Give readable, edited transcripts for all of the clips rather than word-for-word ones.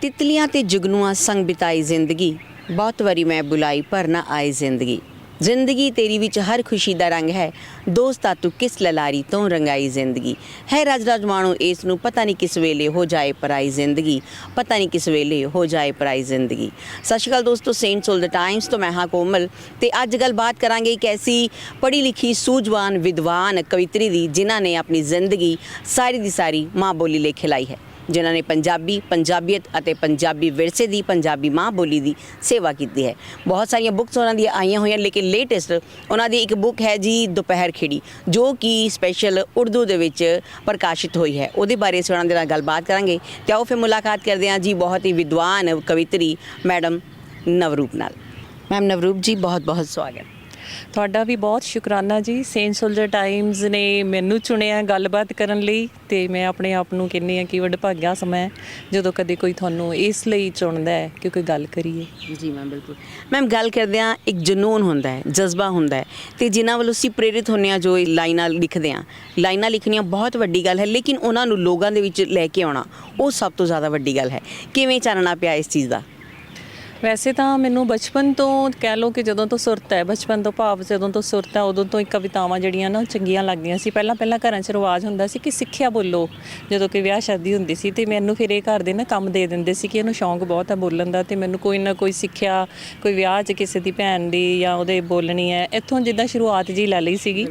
तितलियां ते जुगनुआं संग बिताई जिंदगी, बहुत वारी मैं बुलाई पर ना आई जिंदगी। जिंदगी तेरी विच हर खुशी दा रंग है, दोस्ता तू किस ललारी तो रंगाई जिंदगी है। रज रज माणो इस नूं पता नहीं किस वेले हो जाए पराई जिंदगी, पता नहीं किस वेले हो जाए पराई जिंदगी। सत श्री अकाल दोस्तों, सेंट सोल द टाइम्स तो मैं हाँ कोमल ते अज गल बात करांगे एक ऐसी पढ़ी लिखी सूझवान विद्वान कवित्री दी जिन्हां ने अपनी जिंदगी सारी दी सारी माँ बोली लेखे लाई है, जिन्होंने पंजाबी पंजाबीयत ਅਤੇ पंजाबी विरसे की पंजाबी माँ बोली की सेवा की है। बहुत सारिया बुक्स उन्होंने आईया हुई, लेकिन लेटेस्ट उन्होंने एक बुक है जी दोपहर खिड़ी, जो कि स्पैशल उर्दू के प्रकाशित हुई है। वो बारे से उन्होंने गलबात करांगे। तो आओ फिर मुलाकात करते हैं जी बहुत ही विद्वान कवित्री मैडम नवरूप नाल। मैम नवरूप जी बहुत बहुत स्वागत। ਤੁਹਾਡਾ ਵੀ ਬਹੁਤ ਸ਼ੁਕਰਾਨਾ ਜੀ। ਸੇਂਟ ਸੋਲਜਰ ਟਾਈਮਜ਼ ਨੇ ਮੈਨੂੰ ਚੁਣਿਆ ਗੱਲਬਾਤ ਕਰਨ ਲਈ ਤੇ ਮੈਂ ਆਪਣੇ ਆਪ ਨੂੰ ਕਹਿੰਦੀ ਹਾਂ ਕਿ ਵਡਭਾਗਿਆ ਸਮਾਂ ਜਦੋਂ ਕਦੇ ਕੋਈ ਤੁਹਾਨੂੰ ਇਸ ਲਈ ਚੁਣਦਾ ਹੈ ਕਿ ਕੋਈ ਗੱਲ ਕਰੀਏ। ਜੀ ਮੈਮ ਬਿਲਕੁਲ। ਮੈਮ ਗੱਲ ਕਰਦੇ ਹਾਂ, ਇੱਕ ਜਨੂਨ ਹੁੰਦਾ ਹੈ, ਜਜ਼ਬਾ ਹੁੰਦਾ ਹੈ ਤੇ ਜਿਨ੍ਹਾਂ ਵੱਲੋਂ ਅਸੀਂ ਪ੍ਰੇਰਿਤ ਹੁੰਦੇ ਹਾਂ, ਜੋ ਲਾਈਨਾਂ ਲਿਖਦੇ ਹਾਂ। ਲਾਈਨਾਂ ਲਿਖਣੀਆਂ ਬਹੁਤ ਵੱਡੀ ਗੱਲ ਹੈ, ਲੇਕਿਨ ਉਹਨਾਂ ਨੂੰ ਲੋਕਾਂ ਦੇ ਵਿੱਚ ਲੈ ਕੇ ਆਉਣਾ ਉਹ ਸਭ ਤੋਂ ਜ਼ਿਆਦਾ ਵੱਡੀ ਗੱਲ ਹੈ। ਕਿਵੇਂ ਚਾਨਣਾ ਪਿਆ ਇਸ ਚੀਜ਼ ਦਾ? ਵੈਸੇ ਤਾਂ ਮੈਨੂੰ ਬਚਪਨ ਤੋਂ ਕਹਿ ਲਓ ਕਿ ਜਦੋਂ ਤੋਂ ਸੁਰਤ ਹੈ, ਬਚਪਨ ਤੋਂ ਭਾਵ ਜਦੋਂ ਤੋਂ ਸੁਰਤ ਹੈ ਉਦੋਂ ਤੋਂ ਹੀ ਕਵਿਤਾਵਾਂ ਜਿਹੜੀਆਂ ਨਾ ਚੰਗੀਆਂ ਲੱਗਦੀਆਂ ਸੀ। ਪਹਿਲਾਂ ਘਰਾਂ 'ਚ ਰਿਵਾਜ਼ ਹੁੰਦਾ ਸੀ ਕਿ ਸਿੱਖਿਆ ਬੋਲੋ, ਜਦੋਂ ਕੋਈ ਵਿਆਹ ਸ਼ਾਦੀ ਹੁੰਦੀ ਸੀ ਤੇ ਮੈਨੂੰ ਫਿਰ ਇਹ ਘਰ ਦੇ ਨਾ ਕੰਮ ਦੇ ਦਿੰਦੇ ਸੀ ਕਿ ਇਹਨੂੰ ਸ਼ੌਂਕ ਬਹੁਤ ਹੈ ਬੋਲਣ ਦਾ ਤੇ ਮੈਨੂੰ ਕੋਈ ਨਾ ਕੋਈ ਸਿੱਖਿਆ, ਕੋਈ ਵਿਆਹ 'ਚ ਕਿਸੇ ਦੀ ਭੈਣ ਦੀ ਜਾਂ ਉਹਦੇ ਬੋਲਣੀ ਹੈ, ਇੱਥੋਂ ਜਿੱਦਾਂ ਸ਼ੁਰੂਆਤ ਜੀ ਲੈ ਲਈ ਸੀਗੀ।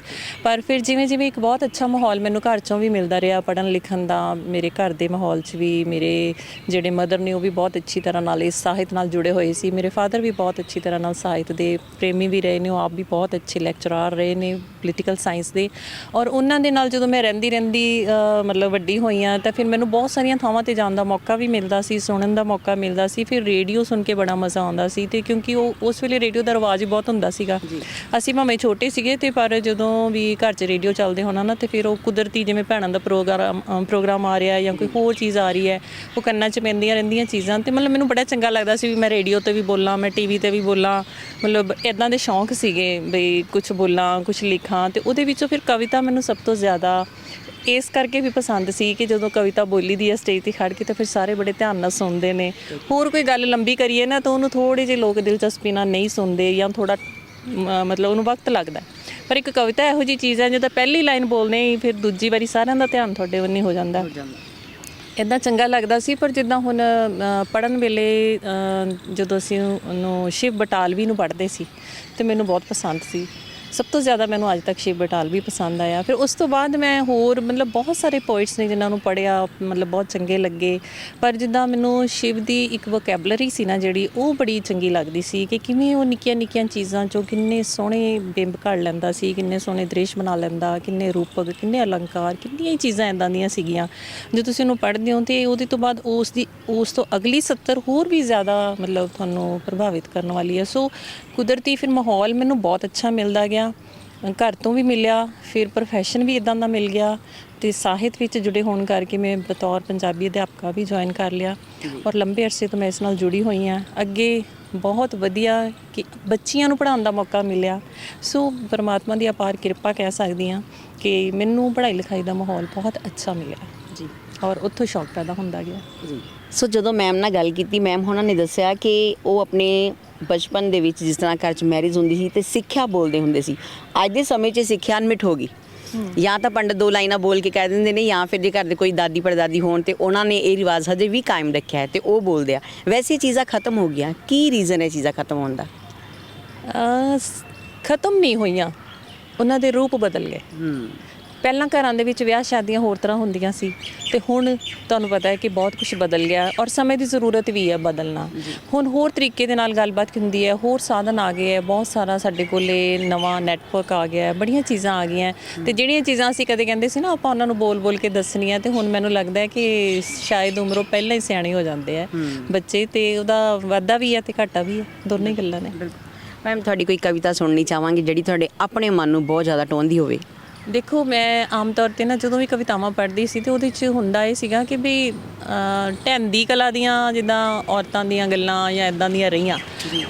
ਪਰ ਫਿਰ ਜਿਵੇਂ ਇੱਕ ਬਹੁਤ ਅੱਛਾ ਮਾਹੌਲ ਮੈਨੂੰ ਘਰ 'ਚੋਂ ਵੀ ਮਿਲਦਾ ਰਿਹਾ ਪੜ੍ਹਨ ਲਿਖਣ ਦਾ। ਮੇਰੇ ਘਰ ਦੇ ਮਾਹੌਲ 'ਚ ਵੀ ਮੇਰੇ ਜਿਹੜੇ ਮਦਰ ਨੇ ਉਹ ਵੀ ਬਹੁਤ ਅੱਛੀ ਤਰ੍ਹਾਂ ਨਾਲ ਇਸ ਸਾਹਿਤ ਨਾਲ ਜੁੜੇ ਹੋਏ ਸੀ। ਮੇਰੇ ਫਾਦਰ ਵੀ ਬਹੁਤ ਅੱਛੀ ਤਰ੍ਹਾਂ ਨਾਲ ਸਾਹਿਤ ਦੇ ਪ੍ਰੇਮੀ ਵੀ ਰਹੇ ਨੇ, ਉਹ ਆਪ ਵੀ ਬਹੁਤ ਅੱਛੇ ਲੈਕਚਰਾਰ ਰਹੇ ਨੇ ਪੋਲੀਟੀਕਲ ਸਾਇੰਸ ਦੇ। ਔਰ ਉਹਨਾਂ ਦੇ ਨਾਲ ਜਦੋਂ ਮੈਂ ਰਹਿੰਦੀ ਮਤਲਬ ਵੱਡੀ ਹੋਈ ਹਾਂ ਤਾਂ ਫਿਰ ਮੈਨੂੰ ਬਹੁਤ ਸਾਰੀਆਂ ਥਾਵਾਂ 'ਤੇ ਜਾਣ ਦਾ ਮੌਕਾ ਵੀ ਮਿਲਦਾ ਸੀ, ਸੁਣਨ ਦਾ ਮੌਕਾ ਮਿਲਦਾ ਸੀ। ਫਿਰ ਰੇਡੀਓ ਸੁਣ ਕੇ ਬੜਾ ਮਜ਼ਾ ਆਉਂਦਾ ਸੀ ਤੇ ਕਿਉਂਕਿ ਉਹ ਉਸ ਵੇਲੇ ਰੇਡੀਓ ਦਾ ਰਿਵਾਜ਼ ਹੀ ਬਹੁਤ ਹੁੰਦਾ ਸੀਗਾ। ਅਸੀਂ ਭਾਵੇਂ ਛੋਟੇ ਸੀਗੇ ਤੇ ਪਰ ਜਦੋਂ ਵੀ ਘਰ 'ਚ ਰੇਡੀਓ ਚੱਲਦੇ ਹੋਣਾ ਨਾ ਤੇ ਫਿਰ ਉਹ ਕੁਦਰਤੀ ਜਿਵੇਂ ਭੈਣਾਂ ਦਾ ਪ੍ਰੋਗਰਾਮ ਆ ਰਿਹਾ ਜਾਂ ਕੋਈ ਹੋਰ ਚੀਜ਼ ਆ ਰਹੀ ਹੈ, ਉਹ ਕੰਨਾਂ 'ਚ ਪੈਂਦੀਆਂ ਰਹਿੰਦੀਆਂ ਚੀਜ਼ਾਂ ਤੇ ਮਤਲਬ ਮੈਨੂੰ ਬੜਾ ਚੰਗਾ ਲੱਗਦਾ ਸੀ ਵੀ ਮੈਂ ਰੇਡੀਓ 'ਤੇ ਵੀ ਬੋਲਾਂ, ਮੈਂ ਟੀ ਵੀ 'ਤੇ ਵੀ ਬੋਲਾਂ। ਮਤਲਬ ਇੱਦਾਂ ਦੇ ਸ਼ੌਂਕ ਸੀਗੇ ਬਈ ਕੁਛ ਬੋਲਾਂ ਕੁਛ ਲਿਖਾਂ। ਅਤੇ ਉਹਦੇ ਵਿੱਚੋਂ ਫਿਰ ਕਵਿਤਾ ਮੈਨੂੰ ਸਭ ਤੋਂ ਜ਼ਿਆਦਾ ਇਸ ਕਰਕੇ ਵੀ ਪਸੰਦ ਸੀ ਕਿ ਜਦੋਂ ਕਵਿਤਾ ਬੋਲੀ ਦੀ ਹੈ ਸਟੇਜ 'ਤੇ ਖੜ੍ਹ ਕੇ ਤਾਂ ਫਿਰ ਸਾਰੇ ਬੜੇ ਧਿਆਨ ਨਾਲ ਸੁਣਦੇ ਨੇ। ਹੋਰ ਕੋਈ ਗੱਲ ਲੰਬੀ ਕਰੀਏ ਨਾ ਤਾਂ ਉਹਨੂੰ ਥੋੜ੍ਹੇ ਜਿਹੇ ਲੋਕ ਦਿਲਚਸਪੀ ਨਾਲ ਨਹੀਂ ਸੁਣਦੇ ਜਾਂ ਥੋੜ੍ਹਾ ਮਤਲਬ ਉਹਨੂੰ ਵਕਤ ਲੱਗਦਾ। ਪਰ ਇੱਕ ਕਵਿਤਾ ਇਹੋ ਜਿਹੀ ਚੀਜ਼ ਹੈ ਜਦੋਂ ਪਹਿਲੀ ਲਾਈਨ ਬੋਲਦੇ ਹੀ ਫਿਰ ਦੂਜੀ ਵਾਰੀ ਸਾਰਿਆਂ ਦਾ ਧਿਆਨ ਤੁਹਾਡੇ ਵੱਲ ਹੋ ਜਾਂਦਾ। ਇੱਦਾਂ ਚੰਗਾ ਲੱਗਦਾ ਸੀ। ਪਰ ਜਿੱਦਾਂ ਹੁਣ ਪੜ੍ਹਨ ਵੇਲੇ ਜਦੋਂ ਅਸੀਂ ਉਹਨੂੰ ਸ਼ਿਵ ਬਟਾਲਵੀ ਨੂੰ ਪੜ੍ਹਦੇ ਸੀ ਅਤੇ ਮੈਨੂੰ ਬਹੁਤ ਪਸੰਦ ਸੀ। ਸਭ ਤੋਂ ਜ਼ਿਆਦਾ ਮੈਨੂੰ ਅੱਜ ਤੱਕ ਸ਼ਿਵ ਬਟਾਲਵੀ ਪਸੰਦ ਆਇਆ। ਫਿਰ ਉਸ ਤੋਂ ਬਾਅਦ ਮੈਂ ਹੋਰ ਮਤਲਬ ਬਹੁਤ ਸਾਰੇ ਪੋਇਟਸ ਨੇ ਜਿਨ੍ਹਾਂ ਨੂੰ ਪੜ੍ਹਿਆ, ਮਤਲਬ ਬਹੁਤ ਚੰਗੇ ਲੱਗੇ। ਪਰ ਜਿੱਦਾਂ ਮੈਨੂੰ ਸ਼ਿਵ ਦੀ ਇੱਕ ਵੋਕੈਬਲਰੀ ਸੀ ਨਾ ਜਿਹੜੀ, ਉਹ ਬੜੀ ਚੰਗੀ ਲੱਗਦੀ ਸੀ ਕਿ ਕਿਵੇਂ ਉਹ ਨਿੱਕੀਆਂ ਨਿੱਕੀਆਂ ਚੀਜ਼ਾਂ 'ਚੋਂ ਕਿੰਨੇ ਸੋਹਣੇ ਬਿੰਬ ਘੜ ਲੈਂਦਾ ਸੀ, ਕਿੰਨੇ ਸੋਹਣੇ ਦ੍ਰਿਸ਼ ਬਣਾ ਲੈਂਦਾ, ਕਿੰਨੇ ਰੂਪਕ, ਕਿੰਨੇ ਅਲੰਕਾਰ, ਕਿੰਨੀਆਂ ਹੀ ਚੀਜ਼ਾਂ ਇੱਦਾਂ ਦੀਆਂ ਸੀਗੀਆਂ। ਜੇ ਤੁਸੀਂ ਉਹਨੂੰ ਪੜ੍ਹਦੇ ਹੋ ਅਤੇ ਉਹਦੇ ਤੋਂ ਬਾਅਦ ਉਸ ਤੋਂ ਅਗਲੀ 70 ਹੋਰ ਵੀ ਜ਼ਿਆਦਾ ਮਤਲਬ ਤੁਹਾਨੂੰ ਪ੍ਰਭਾਵਿਤ ਕਰਨ ਵਾਲੀ ਹੈ। ਸੋ ਕੁਦਰਤੀ ਫਿਰ ਮਾਹੌਲ ਮੈਨੂੰ ਬਹੁਤ ਅੱਛਾ ਮਿਲਦਾ ਗਿਆ, ਘਰ ਤੋਂ ਵੀ ਮਿਲਿਆ, ਫਿਰ ਪ੍ਰੋਫੈਸ਼ਨ ਵੀ ਇੱਦਾਂ ਦਾ ਮਿਲ ਗਿਆ ਅਤੇ ਸਾਹਿਤ ਵਿੱਚ ਜੁੜੇ ਹੋਣ ਕਰਕੇ ਮੈਂ ਬਤੌਰ ਪੰਜਾਬੀ ਅਧਿਆਪਕਾ ਵੀ ਜੁਆਇਨ ਕਰ ਲਿਆ ਔਰ ਲੰਬੇ ਅਰਸੇ ਤੋਂ ਮੈਂ ਇਸ ਨਾਲ ਜੁੜੀ ਹੋਈ ਹਾਂ। ਅੱਗੇ ਬਹੁਤ ਵਧੀਆ ਕਿ ਬੱਚੀਆਂ ਨੂੰ ਪੜ੍ਹਾਉਣ ਦਾ ਮੌਕਾ ਮਿਲਿਆ। ਸੋ ਪਰਮਾਤਮਾ ਦੀ ਅਪਾਰ ਕਿਰਪਾ ਕਹਿ ਸਕਦੀ ਹਾਂ ਕਿ ਮੈਨੂੰ ਪੜ੍ਹਾਈ ਲਿਖਾਈ ਦਾ ਮਾਹੌਲ ਬਹੁਤ ਅੱਛਾ ਮਿਲਿਆ ਜੀ ਔਰ ਉੱਥੋਂ ਸ਼ੌਕ ਪੈਦਾ ਹੁੰਦਾ ਗਿਆ ਜੀ। ਸੋ ਜਦੋਂ ਮੈਮ ਨਾਲ ਗੱਲ ਕੀਤੀ, ਮੈਮ ਉਹਨਾਂ ਨੇ ਦੱਸਿਆ ਕਿ ਉਹ ਆਪਣੇ ਬਚਪਨ ਦੇ ਵਿੱਚ ਜਿਸ ਤਰ੍ਹਾਂ ਘਰ 'ਚ ਮੈਰਿਜ ਹੁੰਦੀ ਸੀ ਅਤੇ ਸਿੱਖਿਆ ਬੋਲਦੇ ਹੁੰਦੇ ਸੀ। ਅੱਜ ਦੇ ਸਮੇਂ 'ਚ ਸਿੱਖਿਆ ਅਨਮਿਟ ਹੋ ਗਈ। ਜਾਂ ਤਾਂ ਪੰਡਤ ਦੋ ਲਾਈਨਾਂ ਬੋਲ ਕੇ ਕਹਿ ਦਿੰਦੇ ਨੇ ਜਾਂ ਫਿਰ ਜੇ ਘਰ ਦੇ ਕੋਈ ਦਾਦੀ ਪੜਦਾਦੀ ਹੋਣ ਤੇ ਉਹਨਾਂ ਨੇ ਇਹ ਰਿਵਾਜ਼ ਹਜੇ ਵੀ ਕਾਇਮ ਰੱਖਿਆ ਹੈ ਤੇ ਉਹ ਬੋਲਦੇ ਆ। ਵੈਸੇ ਚੀਜ਼ਾਂ ਖਤਮ ਹੋ ਗਈਆਂ, ਕੀ ਰੀਜ਼ਨ ਹੈ ਚੀਜ਼ਾਂ ਖਤਮ ਹੋਣ ਦਾ? ਖਤਮ ਨਹੀਂ ਹੋਈਆਂ, ਉਹਨਾਂ ਦੇ ਰੂਪ ਬਦਲ ਗਏ। ਪਹਿਲਾਂ ਘਰਾਂ ਦੇ ਵਿੱਚ ਵਿਆਹ ਸ਼ਾਦੀਆਂ ਹੋਰ ਤਰ੍ਹਾਂ ਹੁੰਦੀਆਂ ਸੀ ਅਤੇ ਹੁਣ ਤੁਹਾਨੂੰ ਪਤਾ ਹੈ ਕਿ ਬਹੁਤ ਕੁਛ ਬਦਲ ਗਿਆ ਔਰ ਸਮੇਂ ਦੀ ਜ਼ਰੂਰਤ ਵੀ ਹੈ ਬਦਲਣਾ। ਹੁਣ ਹੋਰ ਤਰੀਕੇ ਦੇ ਨਾਲ ਗੱਲਬਾਤ ਹੁੰਦੀ ਹੈ, ਹੋਰ ਸਾਧਨ ਆ ਗਏ ਹੈ, ਬਹੁਤ ਸਾਰਾ ਸਾਡੇ ਕੋਲੇ ਨਵਾਂ ਨੈਟਵਰਕ ਆ ਗਿਆ, ਬੜੀਆਂ ਚੀਜ਼ਾਂ ਆ ਗਈਆਂ ਅਤੇ ਜਿਹੜੀਆਂ ਚੀਜ਼ਾਂ ਅਸੀਂ ਕਦੇ ਕਹਿੰਦੇ ਸੀ ਨਾ ਆਪਾਂ ਉਹਨਾਂ ਨੂੰ ਬੋਲ ਕੇ ਦੱਸਣੀਆਂ, ਅਤੇ ਹੁਣ ਮੈਨੂੰ ਲੱਗਦਾ ਹੈ ਕਿ ਸ਼ਾਇਦ ਉਮਰੋਂ ਪਹਿਲਾਂ ਹੀ ਸਿਆਣੇ ਹੋ ਜਾਂਦੇ ਆ ਬੱਚੇ ਅਤੇ ਉਹਦਾ ਵਾਧਾ ਵੀ ਹੈ ਅਤੇ ਘਾਟਾ ਵੀ ਹੈ, ਦੋਨੋਂ ਹੀ ਗੱਲਾਂ ਨੇ। ਮੈਮ ਤੁਹਾਡੀ ਕੋਈ ਕਵਿਤਾ ਸੁਣਨੀ ਚਾਹਾਂਗੀ ਜਿਹੜੀ ਤੁਹਾਡੇ ਆਪਣੇ ਮਨ ਨੂੰ ਬਹੁਤ ਜ਼ਿਆਦਾ ਟੋਹਦੀ ਹੋਵੇ? ਦੇਖੋ ਮੈਂ ਆਮ ਤੌਰ 'ਤੇ ਨਾ ਜਦੋਂ ਵੀ ਕਵਿਤਾਵਾਂ ਪੜ੍ਹਦੀ ਸੀ ਅਤੇ ਉਹਦੇ 'ਚ ਹੁੰਦਾ ਇਹ ਸੀਗਾ ਕਿ ਵੀ ਢਹਿੰਦੀ ਕਲਾ ਦੀਆਂ ਜਿੱਦਾਂ ਔਰਤਾਂ ਦੀਆਂ ਗੱਲਾਂ ਜਾਂ ਇਦਾਂ ਦੀਆਂ ਰਹੀਆਂ,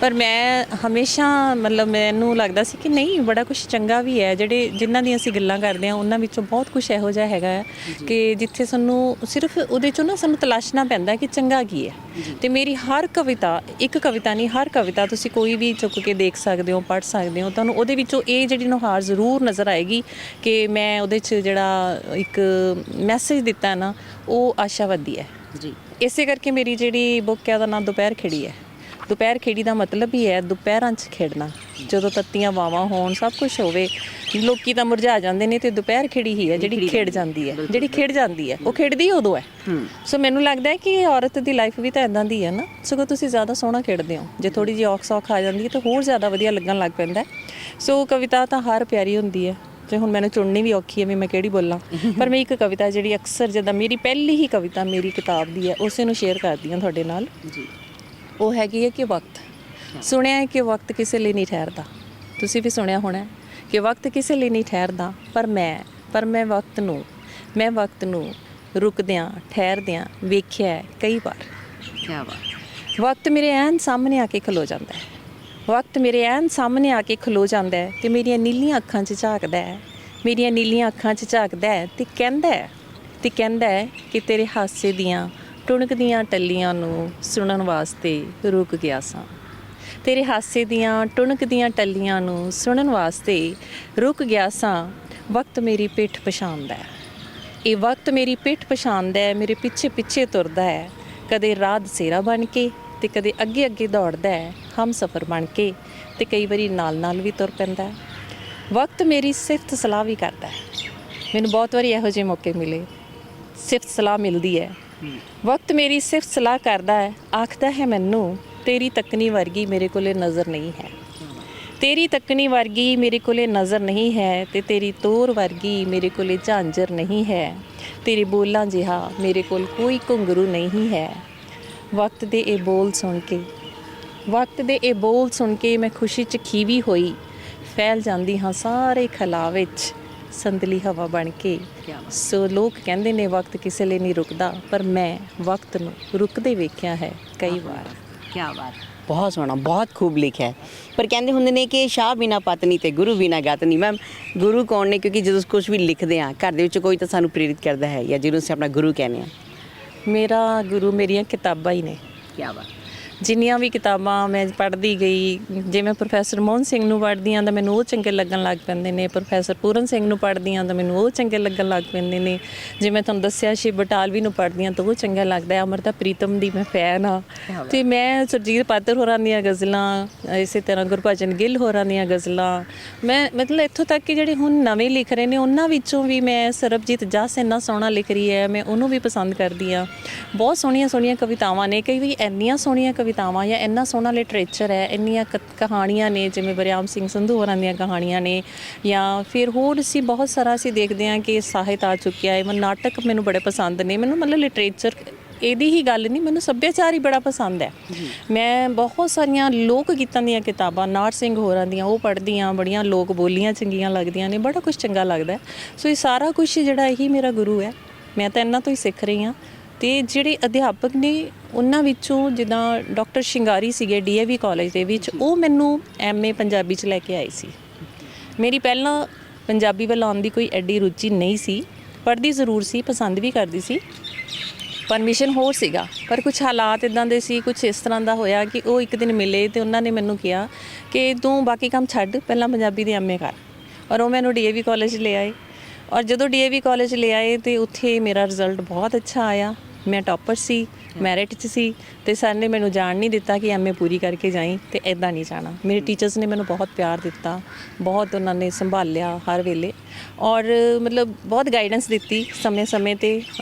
ਪਰ ਮੈਂ ਹਮੇਸ਼ਾ ਮਤਲਬ ਮੈਨੂੰ ਲੱਗਦਾ ਸੀ ਕਿ ਨਹੀਂ, ਬੜਾ ਕੁਝ ਚੰਗਾ ਵੀ ਹੈ। ਜਿਨ੍ਹਾਂ ਦੀਆਂ ਅਸੀਂ ਗੱਲਾਂ ਕਰਦੇ ਹਾਂ ਉਹਨਾਂ ਵਿੱਚੋਂ ਬਹੁਤ ਕੁਝ ਇਹੋ ਜਿਹਾ ਹੈਗਾ ਹੈ ਕਿ ਜਿੱਥੇ ਸਾਨੂੰ ਸਿਰਫ ਉਹਦੇ 'ਚੋਂ ਨਾ ਸਾਨੂੰ ਤਲਾਸ਼ਣਾ ਪੈਂਦਾ ਕਿ ਚੰਗਾ ਕੀ ਹੈ। ਤੇ ਮੇਰੀ ਹਰ ਕਵਿਤਾ, ਇੱਕ ਕਵਿਤਾ ਨਹੀਂ, ਹਰ ਕਵਿਤਾ ਤੁਸੀਂ ਕੋਈ ਵੀ ਚੁੱਕ ਕੇ ਦੇਖ ਸਕਦੇ ਹੋ, ਪੜ੍ਹ ਸਕਦੇ ਹੋ, ਤੁਹਾਨੂੰ ਉਹਦੇ ਵਿੱਚੋਂ ਇਹ ਜਿਹੜੀ ਨੁਹਾਰ ਜ਼ਰੂਰ ਨਜ਼ਰ ਆਏਗੀ ਕਿ ਮੈਂ ਉਹਦੇ 'ਚ ਜਿਹੜਾ ਇੱਕ ਮੈਸੇਜ ਦਿੱਤਾ ਨਾ ਉਹ ਆਸ਼ਾਵਾਦੀ ਹੈ ਜੀ। ਇਸੇ ਕਰਕੇ ਮੇਰੀ ਜਿਹੜੀ ਬੁੱਕ ਹੈ ਉਹਦਾ ਨਾਮ ਦੁਪਹਿਰ ਖਿੜੀ ਹੈ। ਦੁਪਹਿਰ ਖਿੜੀ ਦਾ ਮਤਲਬ ਹੀ ਹੈ ਦੁਪਹਿਰਾਂ 'ਚ ਖੇਡਣਾ, ਜਦੋਂ ਤੱਤੀਆਂ ਵਾਵਾਂ ਹੋਣ, ਸਭ ਕੁਝ ਹੋਵੇ, ਲੋਕੀ ਤਾਂ ਮੁਰਝਾ ਜਾਂਦੇ ਨੇ ਤੇ ਦੁਪਹਿਰ ਖਿੜੀ ਹੀ ਹੈ ਜਿਹੜੀ ਖੇਡ ਜਾਂਦੀ ਹੈ, ਜਿਹੜੀ ਖਿੜ ਜਾਂਦੀ ਹੈ। ਉਹ ਖੇਡਦੀ ਉਦੋਂ ਹੈ। ਸੋ ਮੈਨੂੰ ਲੱਗਦਾ ਹੈ ਕਿ ਔਰਤ ਦੀ ਲਾਈਫ ਵੀ ਤਾਂ ਇੱਦਾਂ ਦੀ ਹੈ ਨਾ, ਸਗੋਂ ਤੁਸੀਂ ਜ਼ਿਆਦਾ ਸੋਹਣਾ ਖੇਡਦੇ ਹੋ। ਜੇ ਥੋੜੀ ਜਿਹੀ ਔਖ ਸੌਖ ਆ ਜਾਂਦੀ ਹੈ ਤਾਂ ਹੋਰ ਜ਼ਿਆਦਾ ਵਧੀਆ ਲੱਗਣ ਲੱਗ ਪੈਂਦਾ। ਸੋ ਕਵਿਤਾ ਤਾਂ ਹਰ ਪਿਆਰੀ ਹੁੰਦੀ ਹੈ, ਤੇ ਹੁਣ ਮੈਨੂੰ ਚੁਣਨੀ ਵੀ ਔਖੀ ਹੈ ਵੀ ਮੈਂ ਕਿਹੜੀ ਬੋਲਾਂ, ਪਰ ਮੈਂ ਇੱਕ ਕਵਿਤਾ ਜਿਹੜੀ ਅਕਸਰ ਜਿੱਦਾਂ ਮੇਰੀ ਪਹਿਲੀ ਹੀ ਕਵਿਤਾ ਮੇਰੀ ਕਿਤਾਬ ਦੀ ਹੈ ਉਸੇ ਨੂੰ ਸ਼ੇਅਰ ਕਰਦੀ ਹਾਂ ਤੁਹਾਡੇ ਨਾਲ ਜੀ। ਉਹ ਹੈਗੀ ਹੈ ਕਿ ਵਕਤ। ਸੁਣਿਆ ਹੈ ਕਿ ਵਕਤ ਕਿਸੇ ਲਈ ਨਹੀਂ ਠਹਿਰਦਾ, ਤੁਸੀਂ ਵੀ ਸੁਣਿਆ ਹੋਣਾ ਕਿ ਵਕਤ ਕਿਸੇ ਲਈ ਨਹੀਂ ਠਹਿਰਦਾ, ਪਰ ਮੈਂ ਵਕਤ ਨੂੰ ਰੁਕਦਿਆਂ ਠਹਿਰਦਿਆਂ ਵੇਖਿਆ ਕਈ ਵਾਰ। ਕੀ ਬਾਤ। ਵਕਤ ਮੇਰੇ ਐਨ ਸਾਹਮਣੇ ਆ ਕੇ ਖਲੋ ਜਾਂਦਾ ਹੈ, ਵਕਤ ਮੇਰੇ ਐਨ ਸਾਹਮਣੇ ਆ ਕੇ ਖਲੋ ਜਾਂਦਾ ਹੈ ਤੇ ਮੇਰੀਆਂ ਨੀਲੀਆਂ ਅੱਖਾਂ 'ਚ ਝਾਕਦਾ ਹੈ, ਮੇਰੀਆਂ ਨੀਲੀਆਂ ਅੱਖਾਂ 'ਚ ਝਾਕਦਾ ਹੈ ਤੇ ਕਹਿੰਦਾ ਹੈ ਕਿ ਤੇਰੇ ਹਾਸੇ ਦੀਆਂ ਟੁਣਕਦੀਆਂ ਟੱਲੀਆਂ ਨੂੰ ਸੁਣਨ ਵਾਸਤੇ ਰੁਕ ਗਿਆ ਸਾਂ, ਤੇਰੇ ਹਾਸੇ ਦੀਆਂ ਟੁਣਕਦੀਆਂ ਟੱਲੀਆਂ ਨੂੰ ਸੁਣਨ ਵਾਸਤੇ ਰੁਕ ਗਿਆ ਸਾਂ। ਵਕਤ ਮੇਰੀ ਪਿੱਠ ਪਛਾਣਦਾ ਹੈ, ਇਹ ਵਕਤ ਮੇਰੀ ਪਿੱਠ ਪਛਾਣਦਾ ਹੈ, ਮੇਰੇ ਪਿੱਛੇ ਪਿੱਛੇ ਤੁਰਦਾ ਹੈ, ਕਦੇ ਰਾਹ ਦਸੇਰਾ ਬਣ ਕੇ ਤੇ ਕਦੇ ਅੱਗੇ ਅੱਗੇ ਦੌੜਦਾ ਹੈ, ਹਮਸਫਰ ਬਣ ਕੇ ਤੇ ਕਈ ਵਾਰੀ ਨਾਲ ਨਾਲ ਵੀ ਤੁਰ ਪੈਂਦਾ ਹੈ। ਵਕਤ ਮੇਰੀ ਸਿਫਤ ਸਲਾਹ ਵੀ ਕਰਦਾ ਹੈ, ਮੈਨੂੰ ਬਹੁਤ ਵਾਰੀ ਇਹੋ ਜਿਹੇ ਮੌਕੇ ਮਿਲੇ, ਸਿਫਤ ਸਲਾਹ ਮਿਲਦੀ ਹੈ। ਵਕਤ ਮੇਰੀ ਸਿਫਤ ਸਲਾਹ ਕਰਦਾ ਹੈ, ਆਖਦਾ ਹੈ ਮੈਨੂੰ ਤੇਰੀ ਤੱਕਣੀ ਵਰਗੀ ਮੇਰੇ ਕੋਲੇ ਨਜ਼ਰ ਨਹੀਂ ਹੈ, ਤੇਰੀ ਤੱਕਣੀ ਵਰਗੀ ਮੇਰੇ ਕੋਲੇ ਨਜ਼ਰ ਨਹੀਂ ਹੈ ਤੇ ਤੇਰੀ ਤੋਰ ਵਰਗੀ ਮੇਰੇ ਕੋਲੇ ਝਾਂਜਰ ਨਹੀਂ ਹੈ, ਤੇਰੇ ਬੋਲਾਂ ਜਿਹਾ ਮੇਰੇ ਕੋਲ ਕੋਈ ਘੁੰਗਰੂ ਨਹੀਂ ਹੈ। ਵਕਤ ਦੇ ਇਹ ਬੋਲ ਸੁਣ ਕੇ ਮੈਂ ਖੁਸ਼ੀ 'ਚ ਖੀਵੀ ਹੋਈ ਫੈਲ ਜਾਂਦੀ ਹਾਂ ਸਾਰੇ ਖਲਾ ਵਿੱਚ ਸੰਦਲੀ ਹਵਾ ਬਣ ਕੇ। ਸੋ ਲੋਕ ਕਹਿੰਦੇ ਨੇ ਵਕਤ ਕਿਸੇ ਲਈ ਨਹੀਂ ਰੁਕਦਾ, ਪਰ ਮੈਂ ਵਕਤ ਨੂੰ ਰੁਕਦੇ ਵੇਖਿਆ ਹੈ ਕਈ ਵਾਰ। ਕੀ ਬਾਤ। ਬਹੁਤ ਸੋਹਣਾ, ਬਹੁਤ ਖੂਬ ਲਿਖਿਆ ਹੈ। ਪਰ ਕਹਿੰਦੇ ਹੁੰਦੇ ਨੇ ਕਿ ਸ਼ਾਹ ਬਿਨਾ ਪਤਨੀ ਤੇ ਗੁਰੂ ਬਿਨਾ ਗਤ ਨਹੀਂ। ਮੈਮ, ਗੁਰੂ ਕੌਣ ਨੇ? ਕਿਉਂਕਿ ਜਦੋਂ ਕੁਝ ਵੀ ਲਿਖਦੇ ਹਾਂ ਘਰ ਦੇ ਵਿੱਚ ਕੋਈ ਤਾਂ ਸਾਨੂੰ ਪ੍ਰੇਰਿਤ ਕਰਦਾ ਹੈ, ਜਾਂ ਜਿਹਨੂੰ ਅਸੀਂ ਆਪਣਾ ਗੁਰੂ ਕਹਿੰਦੇ ਹਾਂ। ਮੇਰਾ ਗੁਰੂ ਮੇਰੀਆਂ ਕਿਤਾਬਾਂ ਹੀ ਨੇ। ਕੀ ਬਾਤ। ਜਿੰਨੀਆਂ ਵੀ ਕਿਤਾਬਾਂ ਮੈਂ ਪੜ੍ਹਦੀ ਗਈ, ਜੇ ਮੈਂ ਪ੍ਰੋਫੈਸਰ ਮੋਹਨ ਸਿੰਘ ਨੂੰ ਪੜ੍ਹਦੀ ਹਾਂ ਤਾਂ ਮੈਨੂੰ ਉਹ ਚੰਗੇ ਲੱਗਣ ਲੱਗ ਪੈਂਦੇ ਨੇ, ਪ੍ਰੋਫੈਸਰ ਪੂਰਨ ਸਿੰਘ ਨੂੰ ਪੜ੍ਹਦੀ ਹਾਂ ਤਾਂ ਮੈਨੂੰ ਉਹ ਚੰਗੇ ਲੱਗਣ ਲੱਗ ਪੈਂਦੇ ਨੇ, ਜੇ ਮੈਂ ਤੁਹਾਨੂੰ ਦੱਸਿਆ ਸ਼ਿਵ ਬਟਾਲਵੀ ਨੂੰ ਪੜ੍ਹਦੀ ਹਾਂ ਤਾਂ ਉਹ ਚੰਗਾ ਲੱਗਦਾ ਹੈ। ਅਮ੍ਰਿਤਾ ਪ੍ਰੀਤਮ ਦੀ ਮੈਂ ਫੈਨ ਹਾਂ, ਅਤੇ ਮੈਂ ਸੁਰਜੀਤ ਪਾਤਰ ਹੋਰਾਂ ਦੀਆਂ ਗਜ਼ਲਾਂ, ਇਸੇ ਤਰ੍ਹਾਂ ਗੁਰਭਜਨ ਗਿੱਲ ਹੋਰਾਂ ਦੀਆਂ ਗਜ਼ਲਾਂ, ਮੈਂ ਮਤਲਬ ਇੱਥੋਂ ਤੱਕ ਕਿ ਜਿਹੜੇ ਹੁਣ ਨਵੇਂ ਲਿਖ ਰਹੇ ਨੇ ਉਹਨਾਂ ਵਿੱਚੋਂ ਵੀ ਮੈਂ ਸਰਬਜੀਤ ਜੱਸ ਇੰਨਾ ਸੋਹਣਾ ਲਿਖ ਰਹੀ ਹੈ, ਮੈਂ ਉਹਨੂੰ ਵੀ ਪਸੰਦ ਕਰਦੀ ਹਾਂ। ਬਹੁਤ ਸੋਹਣੀਆਂ ਸੋਹਣੀਆਂ ਕਵਿਤਾਵਾਂ ਨੇ, ਕਈ ਵੀ ਇੰਨੀਆਂ ਸੋਹਣੀਆਂ ਕਵਿਤਾਵਾਂ ਜਾਂ ਇੰਨਾ ਸੋਹਣਾ ਲਿਟਰੇਚਰ ਹੈ, ਇੰਨੀਆਂ ਕਹਾਣੀਆਂ ਨੇ, ਜਿਵੇਂ ਵਰਿਆਮ ਸਿੰਘ ਸੰਧੂ ਹੋਰਾਂ ਦੀਆਂ ਕਹਾਣੀਆਂ ਨੇ, ਜਾਂ ਫਿਰ ਹੋਰ ਅਸੀਂ ਬਹੁਤ ਸਾਰਾ ਅਸੀਂ ਦੇਖਦੇ ਹਾਂ ਕਿ ਸਾਹਿਤ ਆ ਚੁੱਕਿਆ ਹੈ। ਨਾਟਕ ਮੈਨੂੰ ਬੜੇ ਪਸੰਦ ਨੇ, ਮੈਨੂੰ ਮਤਲਬ ਲਿਟਰੇਚਰ ਇਹਦੀ ਹੀ ਗੱਲ ਨਹੀਂ, ਮੈਨੂੰ ਸੱਭਿਆਚਾਰ ਹੀ ਬੜਾ ਪਸੰਦ ਹੈ। ਮੈਂ ਬਹੁਤ ਸਾਰੀਆਂ ਲੋਕ ਗੀਤਾਂ ਦੀਆਂ ਕਿਤਾਬਾਂ ਨਾਰ ਸਿੰਘ ਹੋਰਾਂ ਦੀਆਂ ਉਹ ਪੜ੍ਹਦੀ ਹਾਂ, ਬੜੀਆਂ ਲੋਕ ਬੋਲੀਆਂ ਚੰਗੀਆਂ ਲੱਗਦੀਆਂ ਨੇ, ਬੜਾ ਕੁਝ ਚੰਗਾ ਲੱਗਦਾ। ਸੋ ਇਹ ਸਾਰਾ ਕੁਝ ਜਿਹੜਾ ਇਹੀ ਮੇਰਾ ਗੁਰੂ ਹੈ, ਮੈਂ ਤਾਂ ਇਹਨਾਂ ਤੋਂ ਹੀ ਸਿੱਖ ਰਹੀ ਹਾਂ। ਅਤੇ ਜਿਹੜੇ ਅਧਿਆਪਕ ਨੇ ਉਹਨਾਂ ਵਿੱਚੋਂ ਜਿੱਦਾਂ ਡਾਕਟਰ ਸ਼ਿੰਗਾਰੀ ਸੀਗੇ DAV ਕਾਲਜ ਦੇ ਵਿੱਚ, ਉਹ ਮੈਨੂੰ MA ਪੰਜਾਬੀ 'ਚ ਲੈ ਕੇ ਆਏ ਸੀ। ਮੇਰੀ ਪਹਿਲਾਂ ਪੰਜਾਬੀ ਵੱਲ ਆਉਣ ਦੀ ਕੋਈ ਐਡੀ ਰੁਚੀ ਨਹੀਂ ਸੀ, ਪੜ੍ਹਦੀ ਜ਼ਰੂਰ ਸੀ, ਪਸੰਦ ਵੀ ਕਰਦੀ ਸੀ, ਪਰਮਿਸ਼ਨ ਹੋਰ ਸੀਗਾ, ਪਰ ਕੁਛ ਹਾਲਾਤ ਇੱਦਾਂ ਦੇ ਸੀ, ਕੁਛ ਇਸ ਤਰ੍ਹਾਂ ਦਾ ਹੋਇਆ ਕਿ ਉਹ ਇੱਕ ਦਿਨ ਮਿਲੇ ਅਤੇ ਉਹਨਾਂ ਨੇ ਮੈਨੂੰ ਕਿਹਾ ਕਿ ਤੂੰ ਬਾਕੀ ਕੰਮ ਛੱਡ, ਪਹਿਲਾਂ ਪੰਜਾਬੀ ਦੀ MA ਕਰ। ਔਰ ਉਹ ਮੈਨੂੰ DAV ਕਾਲਜ ਲੈ ਆਏ, ਔਰ ਜਦੋਂ DAV ਕਾਲਜ ਲੈ ਆਏ ਅਤੇ ਉੱਥੇ ਮੇਰਾ ਰਿਜ਼ਲਟ ਬਹੁਤ ਅੱਛਾ ਆਇਆ, ਮੈਂ ਟੌਪਰ ਸੀ, ਮੈਰਿਟ 'ਚ ਸੀ, ਅਤੇ ਸਰ ਨੇ ਮੈਨੂੰ ਜਾਣ ਨਹੀਂ ਦਿੱਤਾ ਕਿ MA ਪੂਰੀ ਕਰਕੇ ਜਾਈਂ, ਅਤੇ ਇੱਦਾਂ ਨਹੀਂ ਜਾਣਾ। ਮੇਰੇ ਟੀਚਰਸ ਨੇ ਮੈਨੂੰ ਬਹੁਤ ਪਿਆਰ ਦਿੱਤਾ, ਬਹੁਤ ਉਹਨਾਂ ਨੇ ਸੰਭਾਲਿਆ ਹਰ ਵੇਲੇ, ਔਰ ਮਤਲਬ ਬਹੁਤ ਗਾਈਡੈਂਸ ਦਿੱਤੀ ਸਮੇਂ ਸਮੇਂ 'ਤੇ।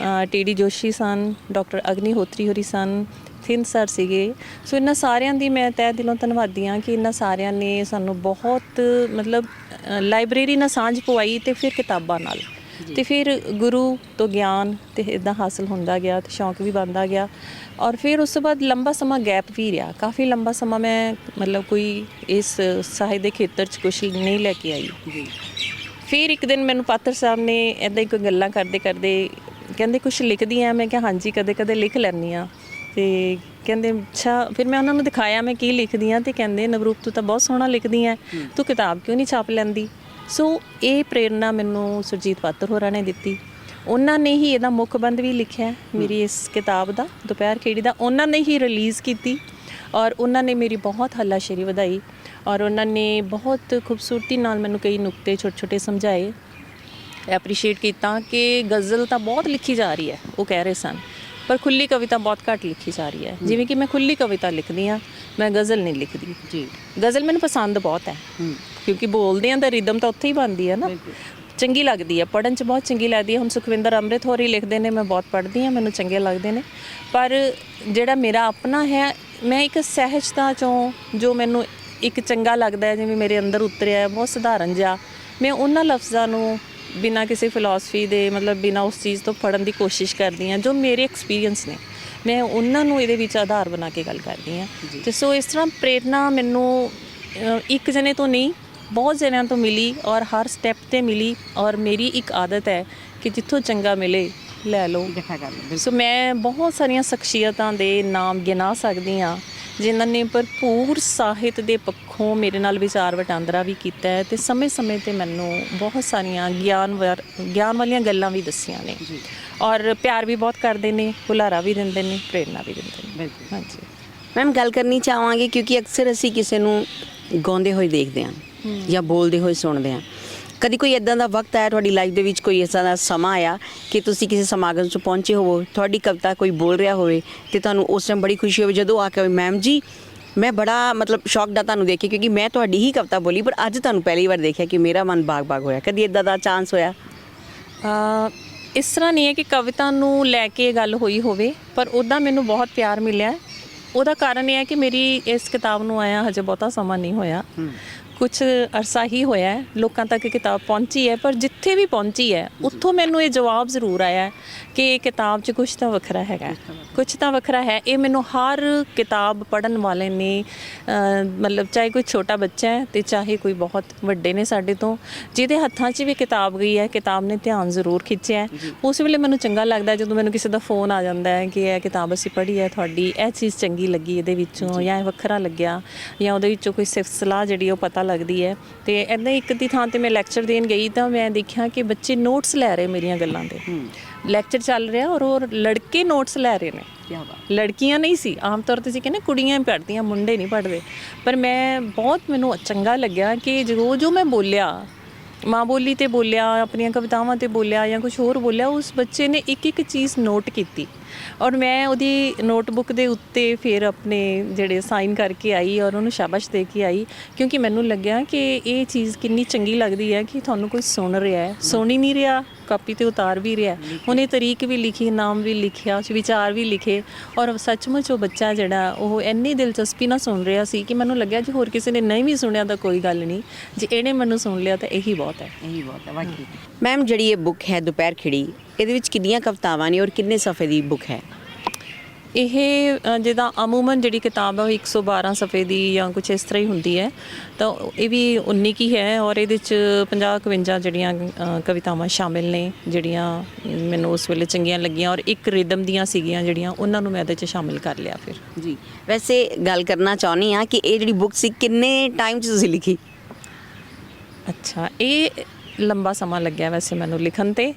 TD ਜੋਸ਼ੀ ਸਨ, ਡਾਕਟਰ ਅਗਨੀਹੋਤਰੀ ਹੋਰੀ ਸਨ, ਥਿੰਦ ਸਰ ਸੀਗੇ। ਸੋ ਇਹਨਾਂ ਸਾਰਿਆਂ ਦੀ ਮੈਂ ਤਹਿ ਦਿਲੋਂ ਧੰਨਵਾਦੀ ਹਾਂ ਕਿ ਇਹਨਾਂ ਸਾਰਿਆਂ ਨੇ ਸਾਨੂੰ ਬਹੁਤ ਮਤਲਬ ਲਾਇਬ੍ਰੇਰੀ ਨਾਲ ਸਾਂਝ ਪਵਾਈ, ਅਤੇ ਫਿਰ ਕਿਤਾਬਾਂ ਨਾਲ, ਅਤੇ ਫਿਰ ਗੁਰੂ ਤੋਂ ਗਿਆਨ ਅਤੇ ਇੱਦਾਂ ਹਾਸਿਲ ਹੁੰਦਾ ਗਿਆ, ਅਤੇ ਸ਼ੌਂਕ ਵੀ ਬਣਦਾ ਗਿਆ। ਔਰ ਫਿਰ ਉਸ ਤੋਂ ਬਾਅਦ ਲੰਬਾ ਸਮਾਂ ਗੈਪ ਵੀ ਰਿਹਾ, ਕਾਫੀ ਲੰਬਾ ਸਮਾਂ ਮੈਂ ਮਤਲਬ ਕੋਈ ਇਸ ਸਾਹਿਤ ਦੇ ਖੇਤਰ 'ਚ ਕੁਛ ਨਹੀਂ ਲੈ ਕੇ ਆਈ। ਫਿਰ ਇੱਕ ਦਿਨ ਮੈਨੂੰ ਪਾਤਰ ਸਾਹਿਬ ਨੇ ਇੱਦਾਂ ਹੀ ਕੋਈ ਗੱਲਾਂ ਕਰਦੇ ਕਰਦੇ ਕਹਿੰਦੇ ਕੁਝ ਲਿਖਦੀ ਆ? ਮੈਂ ਕਿਹਾ ਹਾਂਜੀ ਕਦੇ ਕਦੇ ਲਿਖ ਲੈਂਦੀ ਆ। ਤੇ ਕਹਿੰਦੇ ਅੱਛਾ। ਫਿਰ ਮੈਂ ਉਹਨਾਂ ਨੂੰ ਦਿਖਾਇਆ ਮੈਂ ਕੀ ਲਿਖਦੀ ਆ, ਤੇ ਕਹਿੰਦੇ ਨਵਰੂਪ ਤੂੰ ਤਾਂ ਬਹੁਤ ਸੋਹਣਾ ਲਿਖਦੀ ਆ, ਤੂੰ ਕਿਤਾਬ ਕਿਉਂ ਨਹੀਂ ਛਾਪ ਲੈਂਦੀ? ਸੋ ਇਹ ਪ੍ਰੇਰਨਾ ਮੈਨੂੰ ਸੁਰਜੀਤ ਪਾਤਰ ਹੋਰਾਂ ਨੇ ਦਿੱਤੀ। ਉਹਨਾਂ ਨੇ ਹੀ ਇਹਦਾ ਮੁੱਖਬੰਧ ਵੀ ਲਿਖਿਆ ਮੇਰੀ ਇਸ ਕਿਤਾਬ ਦਾ, ਦੁਪਹਿਰ ਖੇੜੀ ਦਾ, ਉਹਨਾਂ ਨੇ ਹੀ ਰਿਲੀਜ਼ ਕੀਤੀ। ਔਰ ਉਹਨਾਂ ਨੇ ਮੇਰੀ ਬਹੁਤ ਹੱਲਾਸ਼ੇਰੀ ਵਧਾਈ, ਔਰ ਉਹਨਾਂ ਨੇ ਬਹੁਤ ਖੂਬਸੂਰਤੀ ਨਾਲ ਮੈਨੂੰ ਕਈ ਨੁਕਤੇ ਛੋਟੇ ਛੋਟੇ ਸਮਝਾਏ। ਐਪਰੀਸ਼ੀਏਟ ਕੀਤਾ ਕਿ ਗਜ਼ਲ ਤਾਂ ਬਹੁਤ ਲਿਖੀ ਜਾ ਰਹੀ ਹੈ, ਉਹ ਕਹਿ ਰਹੇ ਸਨ, ਪਰ ਖੁੱਲੀ ਕਵਿਤਾ ਬਹੁਤ ਘੱਟ ਲਿਖੀ ਜਾ ਰਹੀ ਹੈ। ਜਿਵੇਂ ਕਿ ਮੈਂ ਖੁੱਲੀ ਕਵਿਤਾ ਲਿਖਦੀ ਹਾਂ, ਮੈਂ ਗਜ਼ਲ ਨਹੀਂ ਲਿਖਦੀ ਜੀ। ਗਜ਼ਲ ਮੈਨੂੰ ਪਸੰਦ ਬਹੁਤ ਹੈ, ਕਿਉਂਕਿ ਬੋਲਦੇ ਹਾਂ ਤਾਂ ਰਿਦਮ ਤਾਂ ਉੱਥੇ ਹੀ ਬਣਦੀ ਹੈ ਨਾ, ਚੰਗੀ ਲੱਗਦੀ ਹੈ, ਪੜ੍ਹਨ 'ਚ ਬਹੁਤ ਚੰਗੀ ਲੱਗਦੀ ਹੈ। ਹੁਣ ਸੁਖਵਿੰਦਰ ਅੰਮ੍ਰਿਤ ਹੋਰੀ ਲਿਖਦੇ ਨੇ, ਮੈਂ ਬਹੁਤ ਪੜ੍ਹਦੀ ਹਾਂ, ਮੈਨੂੰ ਚੰਗੇ ਲੱਗਦੇ ਨੇ। ਪਰ ਜਿਹੜਾ ਮੇਰਾ ਆਪਣਾ ਹੈ, ਮੈਂ ਇੱਕ ਸਹਿਜਤਾ 'ਚੋਂ ਜੋ ਮੈਨੂੰ ਇੱਕ ਚੰਗਾ ਲੱਗਦਾ ਹੈ, ਜਿਵੇਂ ਮੇਰੇ ਅੰਦਰ ਉਤਰਿਆ ਬਹੁਤ ਸਧਾਰਨ ਜਿਹਾ, ਮੈਂ ਉਹਨਾਂ ਲਫ਼ਜ਼ਾਂ ਨੂੰ ਬਿਨਾਂ ਕਿਸੇ ਫਿਲਾਸਫੀ ਦੇ, ਮਤਲਬ ਬਿਨਾਂ ਉਸ ਚੀਜ਼ ਤੋਂ ਪੜ੍ਹਨ ਦੀ ਕੋਸ਼ਿਸ਼ ਕਰਦੀ ਹਾਂ ਜੋ ਮੇਰੇ ਐਕਸਪੀਰੀਅੰਸ ਨੇ, ਮੈਂ ਉਹਨਾਂ ਨੂੰ ਇਹਦੇ ਵਿੱਚ ਆਧਾਰ ਬਣਾ ਕੇ ਗੱਲ ਕਰਦੀ ਹਾਂ। ਅਤੇ ਸੋ ਇਸ ਤਰ੍ਹਾਂ ਪ੍ਰੇਰਨਾ ਮੈਨੂੰ ਇੱਕ ਜਣੇ ਤੋਂ ਨਹੀਂ, ਬਹੁਤ ਜਣਿਆਂ ਤੋਂ ਮਿਲੀ, ਔਰ ਹਰ ਸਟੈਪ 'ਤੇ ਮਿਲੀ। ਔਰ ਮੇਰੀ ਇੱਕ ਆਦਤ ਹੈ ਕਿ ਜਿੱਥੋਂ ਚੰਗਾ ਮਿਲੇ ਲੈ ਲਓ। ਸੋ ਮੈਂ ਬਹੁਤ ਸਾਰੀਆਂ ਸ਼ਖਸੀਅਤਾਂ ਦੇ ਨਾਮ ਗਿਣਾ ਸਕਦੀ ਹਾਂ ਜਿਨ੍ਹਾਂ ਨੇ ਭਰਪੂਰ ਸਾਹਿਤ ਦੇ ਪੱਖੋਂ ਮੇਰੇ ਨਾਲ ਵਿਚਾਰ ਵਟਾਂਦਰਾ ਵੀ ਕੀਤਾ ਹੈ, ਅਤੇ ਸਮੇਂ-ਸਮੇਂ 'ਤੇ ਮੈਨੂੰ ਬਹੁਤ ਸਾਰੀਆਂ ਗਿਆਨ ਵਾਲੀਆਂ ਗੱਲਾਂ ਵੀ ਦੱਸੀਆਂ ਨੇ, ਔਰ ਪਿਆਰ ਵੀ ਬਹੁਤ ਕਰਦੇ ਨੇ, ਹੁਲਾਰਾ ਵੀ ਦਿੰਦੇ ਨੇ, ਪ੍ਰੇਰਨਾ ਵੀ ਦਿੰਦੇ ਨੇ। ਹਾਂਜੀ ਮੈਮ, ਗੱਲ ਕਰਨੀ ਚਾਹਾਂਗੇ ਕਿਉਂਕਿ ਅਕਸਰ ਅਸੀਂ ਕਿਸੇ ਨੂੰ ਗਾਉਂਦੇ ਹੋਏ ਦੇਖਦੇ ਹਾਂ ਜਾਂ ਬੋਲਦੇ ਹੋਏ ਸੁਣਦੇ ਹਾਂ। ਕਦੀ ਕੋਈ ਇੱਦਾਂ ਦਾ ਵਕਤ ਆਇਆ ਤੁਹਾਡੀ ਲਾਈਫ ਦੇ ਵਿੱਚ, ਕੋਈ ਇੱਦਾਂ ਦਾ ਸਮਾਂ ਆਇਆ ਕਿ ਤੁਸੀਂ ਕਿਸੇ ਸਮਾਗਮ 'ਚ ਪਹੁੰਚੇ ਹੋਵੋ, ਤੁਹਾਡੀ ਕਵਿਤਾ ਕੋਈ ਬੋਲ ਰਿਹਾ ਹੋਵੇ ਅਤੇ ਤੁਹਾਨੂੰ ਉਸ ਟਾਈਮ ਬੜੀ ਖੁਸ਼ੀ ਹੋਵੇ ਜਦੋਂ ਆ ਕੇ ਮੈਮ ਜੀ ਮੈਂ ਬੜਾ ਮਤਲਬ ਸ਼ੌਕਡ ਆ ਤੁਹਾਨੂੰ ਦੇਖਿਆ, ਕਿਉਂਕਿ ਮੈਂ ਤੁਹਾਡੀ ਹੀ ਕਵਿਤਾ ਬੋਲੀ, ਪਰ ਅੱਜ ਤੁਹਾਨੂੰ ਪਹਿਲੀ ਵਾਰ ਦੇਖਿਆ ਕਿ ਮੇਰਾ ਮਨ ਬਾਗ-ਬਾਗ ਹੋਇਆ। ਕਦੀ ਇੱਦਾਂ ਦਾ ਚਾਂਸ ਹੋਇਆ? ਇਸ ਤਰ੍ਹਾਂ ਨਹੀਂ ਹੈ ਕਿ ਕਵਿਤਾ ਨੂੰ ਲੈ ਕੇ ਗੱਲ ਹੋਈ ਹੋਵੇ, ਪਰ ਉੱਦਾਂ ਮੈਨੂੰ ਬਹੁਤ ਪਿਆਰ ਮਿਲਿਆ। ਉਹਦਾ ਕਾਰਨ ਇਹ ਹੈ ਕਿ ਮੇਰੀ ਇਸ ਕਿਤਾਬ ਨੂੰ ਆਇਆ ਹਜੇ ਬਹੁਤਾ ਸਮਾਂ ਨਹੀਂ ਹੋਇਆ, ਕੁਛ ਅਰਸਾ ਹੀ ਹੋਇਆ ਹੈ, ਲੋਕਾਂ ਤੱਕ ਕਿਤਾਬ ਪਹੁੰਚੀ ਹੈ, ਪਰ ਜਿੱਥੇ ਵੀ ਪਹੁੰਚੀ ਹੈ ਉੱਥੋਂ ਮੈਨੂੰ ਇਹ ਜਵਾਬ ਜ਼ਰੂਰ ਆਇਆ ਕਿ ਇਹ ਕਿਤਾਬ 'ਚ ਕੁਛ ਤਾਂ ਵੱਖਰਾ ਹੈਗਾ, ਕੁਛ ਤਾਂ ਵੱਖਰਾ ਹੈ। ਇਹ ਮੈਨੂੰ ਹਰ ਕਿਤਾਬ ਪੜ੍ਹਨ ਵਾਲੇ ਨੇ, ਮਤਲਬ ਚਾਹੇ ਕੋਈ ਛੋਟਾ ਬੱਚਾ ਹੈ ਅਤੇ ਚਾਹੇ ਕੋਈ ਬਹੁਤ ਵੱਡੇ ਨੇ ਸਾਡੇ ਤੋਂ, ਜਿਹਦੇ ਹੱਥਾਂ 'ਚ ਵੀ ਕਿਤਾਬ ਗਈ ਹੈ, ਕਿਤਾਬ ਨੇ ਧਿਆਨ ਜ਼ਰੂਰ ਖਿੱਚਿਆ। ਉਸ ਵੇਲੇ ਮੈਨੂੰ ਚੰਗਾ ਲੱਗਦਾ ਜਦੋਂ ਮੈਨੂੰ ਕਿਸੇ ਦਾ ਫੋਨ ਆ ਜਾਂਦਾ ਹੈ ਕਿ ਇਹ ਕਿਤਾਬ ਅਸੀਂ ਪੜ੍ਹੀ ਹੈ, ਤੁਹਾਡੀ ਇਹ ਚੀਜ਼ ਚੰਗੀ ਲੱਗੀ ਇਹਦੇ ਵਿੱਚੋਂ, ਜਾਂ ਇਹ ਵੱਖਰਾ ਲੱਗਿਆ, ਜਾਂ ਉਹਦੇ ਵਿੱਚੋਂ ਕੋਈ ਸਿਫਤ ਸਲਾਹ ਜਿਹੜੀ ਉਹ ਪਤਾ ਲੱਗਦੀ ਹੈ। ਅਤੇ ਇੱਦਾਂ ਇੱਕ ਦੀ ਥਾਂ 'ਤੇ ਮੈਂ ਲੈਕਚਰ ਦੇਣ ਗਈ ਤਾਂ ਮੈਂ ਦੇਖਿਆ ਕਿ ਬੱਚੇ ਨੋਟਸ ਲੈ ਰਹੇ ਮੇਰੀਆਂ ਗੱਲਾਂ ਦੇ, ਲੈਕਚਰ ਚੱਲ ਰਿਹਾ ਔਰ ਉਹ ਲੜਕੇ ਨੋਟਸ ਲੈ ਰਹੇ ਨੇ, ਲੜਕੀਆਂ ਨਹੀਂ ਸੀ। ਆਮ ਤੌਰ 'ਤੇ ਸੀ ਕਹਿੰਦੇ ਕੁੜੀਆਂ ਹੀ ਪੜ੍ਹਦੀਆਂ, ਮੁੰਡੇ ਨਹੀਂ ਪੜ੍ਹਦੇ। ਪਰ ਮੈਨੂੰ ਚੰਗਾ ਲੱਗਿਆ ਕਿ ਜੋ ਮੈਂ ਬੋਲਿਆ, ਮਾਂ ਬੋਲੀ 'ਤੇ ਬੋਲਿਆ, ਆਪਣੀਆਂ ਕਵਿਤਾਵਾਂ 'ਤੇ ਬੋਲਿਆ, ਜਾਂ ਕੁਛ ਹੋਰ ਬੋਲਿਆ, ਉਸ ਬੱਚੇ ਨੇ ਇੱਕ ਇੱਕ ਚੀਜ਼ ਨੋਟ ਕੀਤੀ, ਔਰ ਮੈਂ ਉਹਦੀ ਨੋਟਬੁੱਕ ਦੇ ਉੱਤੇ ਫਿਰ ਆਪਣੇ ਜਿਹੜੇ ਸਾਈਨ ਕਰਕੇ ਆਈ ਔਰ ਉਹਨੂੰ ਸ਼ਾਬਾਸ਼ ਦੇ ਕੇ ਆਈ, ਕਿਉਂਕਿ ਮੈਨੂੰ ਲੱਗਿਆ ਕਿ ਇਹ ਚੀਜ਼ ਕਿੰਨੀ ਚੰਗੀ ਲੱਗਦੀ ਹੈ ਕਿ ਤੁਹਾਨੂੰ ਕੋਈ ਸੁਣ ਰਿਹਾ ਹੈ, ਸੁਣ ਹੀ ਨਹੀਂ ਰਿਹਾ, ਕਾਪੀ 'ਤੇ ਉਤਾਰ ਵੀ ਰਿਹਾ। ਉਹਨੇ ਤਰੀਕ ਵੀ ਲਿਖੀ, ਨਾਮ ਵੀ ਲਿਖਿਆ, ਵਿਚਾਰ ਵੀ ਲਿਖੇ, ਔਰ ਸੱਚਮੁੱਚ ਉਹ ਬੱਚਾ ਜਿਹੜਾ ਉਹ ਇੰਨੀ ਦਿਲਚਸਪੀ ਨਾਲ ਸੁਣ ਰਿਹਾ ਸੀ ਕਿ ਮੈਨੂੰ ਲੱਗਿਆ ਜੇ ਹੋਰ ਕਿਸੇ ਨੇ ਨਹੀਂ ਵੀ ਸੁਣਿਆ ਤਾਂ ਕੋਈ ਗੱਲ ਨਹੀਂ, ਜੇ ਇਹਨੇ ਮੈਨੂੰ ਸੁਣ ਲਿਆ ਤਾਂ ਇਹੀ ਬਹੁਤ ਹੈ, ਇਹੀ ਬਹੁਤ ਹੈ ਵਾਕਈ। ਮੈਮ, ਜਿਹੜੀ ਇਹ ਬੁੱਕ ਹੈ ਦੁਪਹਿਰ ਖਿੜੀ, ਇਹਦੇ ਵਿੱਚ ਕਿੰਨੀਆਂ ਕਵਿਤਾਵਾਂ ਨੇ ਔਰ ਕਿੰਨੇ ਸਫ਼ੇ ਦੀ ਬੁੱਕ ਹੈ? ਇਹ ਜਿੱਦਾਂ ਅਮੂਮਨ ਜਿਹੜੀ ਕਿਤਾਬ ਹੈ ਉਹ 112 ਸਫ਼ੇ ਦੀ ਜਾਂ ਕੁਛ ਇਸ ਤਰ੍ਹਾਂ ਹੀ ਹੁੰਦੀ ਹੈ, ਤਾਂ ਇਹ ਵੀ 19 ਕੀ ਹੈ, ਔਰ ਇਹਦੇ 'ਚ 50-51 ਜਿਹੜੀਆਂ ਕਵਿਤਾਵਾਂ ਸ਼ਾਮਿਲ ਨੇ ਜਿਹੜੀਆਂ ਮੈਨੂੰ ਉਸ ਵੇਲੇ ਚੰਗੀਆਂ ਲੱਗੀਆਂ, ਔਰ ਇੱਕ ਰਿਦਮ ਦੀਆਂ ਸੀਗੀਆਂ ਜਿਹੜੀਆਂ ਉਹਨਾਂ ਨੂੰ ਮੈਂ ਇਹਦੇ 'ਚ ਸ਼ਾਮਿਲ ਕਰ ਲਿਆ ਫਿਰ। ਜੀ, ਵੈਸੇ ਗੱਲ ਕਰਨਾ ਚਾਹੁੰਦੀ ਹਾਂ ਕਿ ਇਹ ਜਿਹੜੀ ਬੁੱਕ ਸੀ ਕਿੰਨੇ ਟਾਈਮ 'ਚ ਤੁਸੀਂ ਲਿਖੀ? ਅੱਛਾ, ਇਹ ਲੰਬਾ ਸਮਾਂ ਲੱਗਿਆ ਵੈਸੇ ਮੈਨੂੰ ਲਿਖਣ 'ਤੇ।